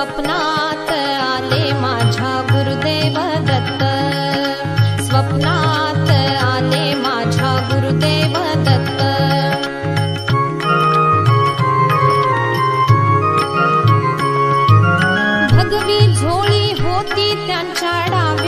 स्वप्नात आले माझ्या गुरुदेव दत्त, स्वप्नात आले माझ्या गुरुदेव दत्त। भगवी झोळी होती त्यांच्या डाव्या